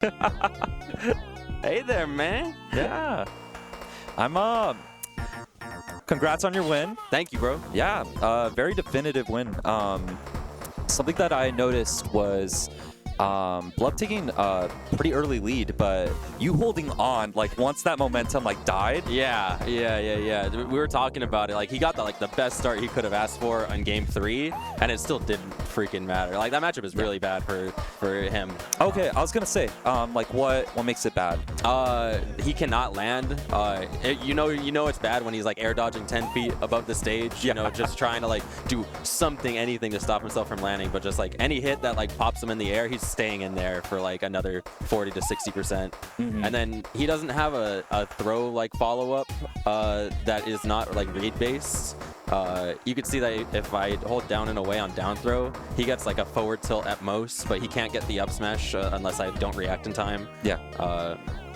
Hey there, man. Yeah. I'm congrats on your win. Thank you, bro. Yeah, very definitive win. Something that I noticed was Blub taking a pretty early lead, but you holding on, like, once that momentum, like, died. Yeah. We were talking about it. Like, he got the best start he could have asked for on game 3, and it still didn't freaking matter. Like, that matchup is really bad for him. Okay, I was gonna say, like, what makes it bad? He cannot land. You know it's bad when he's like air dodging 10 feet above the stage. You know, just trying to like do something, anything to stop himself from landing. But just like any hit that like pops him in the air, he's staying in there for like another 40 to 60%. And then he doesn't have a throw like follow up that is not like read based. You could see that if I hold down and away on down throw, he gets like a forward tilt at most, but he can't get the up smash unless I don't react in time. Yeah.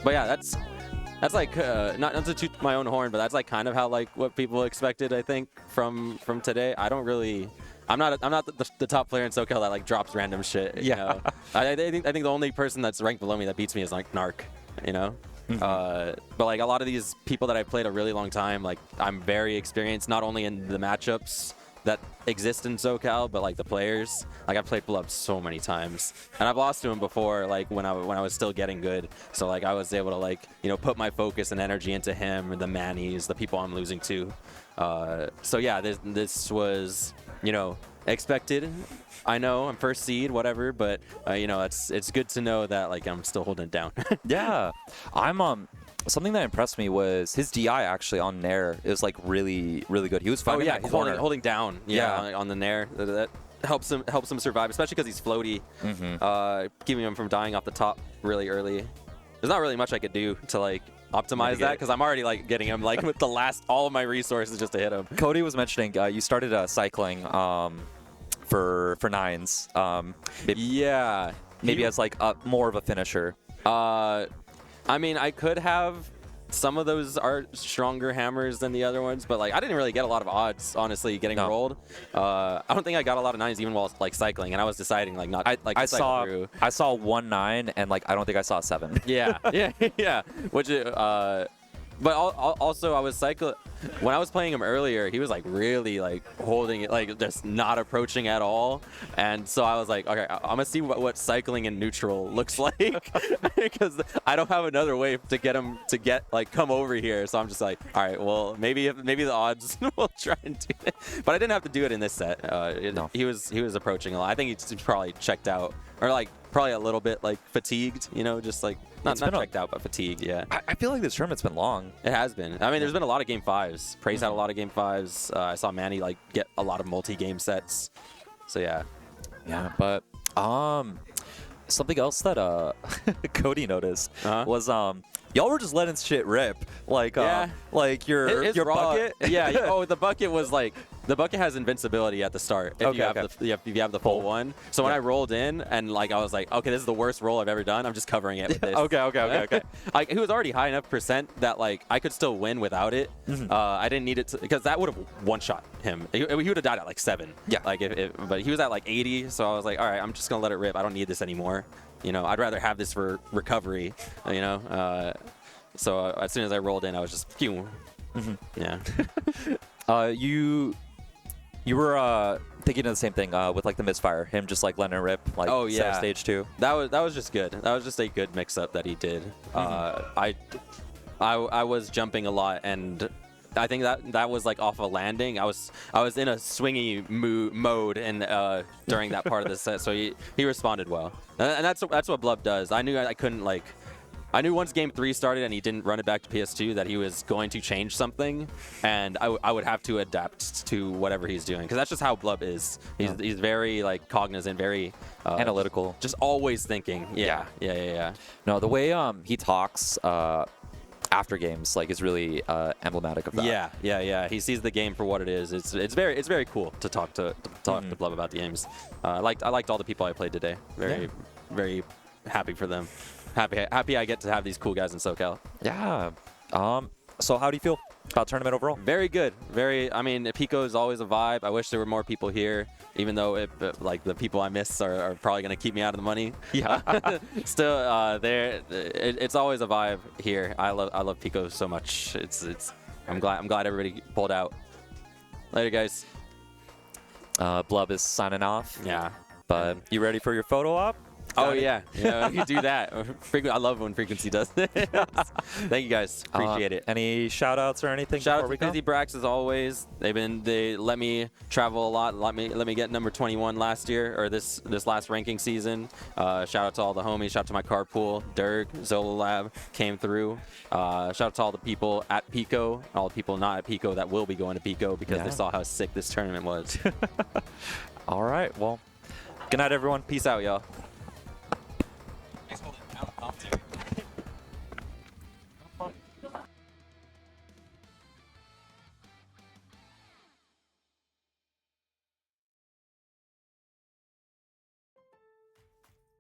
But yeah, that's like not to toot my own horn, but that's like kind of how like what people expected, I think, from today. I'm not the top player in SoCal that like drops random shit. You know? I think the only person that's ranked below me that beats me is like Narc. You know. But like a lot of these people that I've played a really long time, like I'm very experienced not only in the matchups that exist in SoCal, but like the players. Like I've played Blub so many times, and I've lost to him before, like when I was still getting good. So like I was able to like put my focus and energy into him, the Mannies, the people I'm losing to. So yeah, this was expected. I know I'm first seed, whatever, but it's good to know that like I'm still holding it down. Yeah, I'm something that impressed me was his DI actually on Nair. It was like really good. He was finding that he's corner. holding down. Yeah, on the Nair. That helps him survive, especially because he's floaty, keeping him from dying off the top really early. There's not really much I could do to like optimize that because I'm already like getting him like with all of my resources just to hit him. Cody was mentioning you started cycling for nines. Maybe as like more of a finisher. I mean, I could have. Some of those are stronger hammers than the other ones, but like I didn't really get a lot of odds, honestly, getting rolled. I don't think I got a lot of nines even while like cycling, and I was deciding like not like I saw 1 9 and like I don't think I saw 7. Yeah. Which but also I was cycling when I was playing him earlier. He was like really like holding it, like just not approaching at all. And so I was like, okay, I'm gonna see what cycling in neutral looks like because I don't have another way to get him to come over here. So I'm just like, all right, well maybe the odds will try and do it. But I didn't have to do it in this set. No. He was approaching a lot. I think he's probably checked out or like probably a little bit like fatigued. Just like. Not checked out, but fatigued, yeah. I feel like this tournament's been long. It has been. I mean, there's been a lot of Game 5s. Praise had a lot of Game 5s. I saw Manny, like, get a lot of multi-game sets. So, yeah. Yeah, but something else that Cody noticed was y'all were just letting shit rip. Like, like your bucket? Yeah. Oh, the bucket was like... The bucket has invincibility at the start if you have the full one. So when I rolled in and like I was like, okay, this is the worst roll I've ever done. I'm just covering it with this. Okay. Like it was already high enough percent that like I could still win without it. I didn't need it to, because that would have one-shot him. He would have died at like 7. Yeah. Like but he was at like 80, so I was like, all right, I'm just gonna let it rip. I don't need this anymore. I'd rather have this for recovery. So as soon as I rolled in, I was just, yeah. You were thinking of the same thing with like the misfire, him just like letting it rip, like set stage 2. That was just good. That was just a good mix-up that he did. I was jumping a lot, and I think that was like off a landing. I was in a swingy mode and during that part of the set, so he responded well, and that's what Blub does. I knew I couldn't like. I knew once Game 3 started and he didn't run it back to PS2 that he was going to change something, and I would have to adapt to whatever he's doing, because that's just how Blub is. He's very like cognizant, very analytical, just always thinking. Yeah. No, the way he talks after games like is really emblematic of that. Yeah. He sees the game for what it is. It's very cool to talk to Blub about the games. I liked all the people I played today. Very happy for them. Happy I get to have these cool guys in SoCal. Yeah. So how do you feel? about tournament overall? Very good. I mean, Pico is always a vibe. I wish there were more people here, even though like the people I miss are probably going to keep me out of the money. Yeah. Still, it's always a vibe here. I love Pico so much. I'm glad everybody pulled out. Later, guys. Blub is signing off. Yeah. But you ready for your photo op? Oh yeah, yeah, we can do that. I love when Frequency does this. Thank you guys, appreciate it. Any shout outs or anything? Shout out to Fizzy Brax as always. They let me travel a lot. Let me get number 21 last year or this last ranking season. Shout out to all the homies. Shout out to my carpool, Dirk, Zola Lab came through. Shout out to all the people at Pico, all the people not at Pico that will be going to Pico because they saw how sick this tournament was. All right, well, good night, everyone. Peace out, y'all.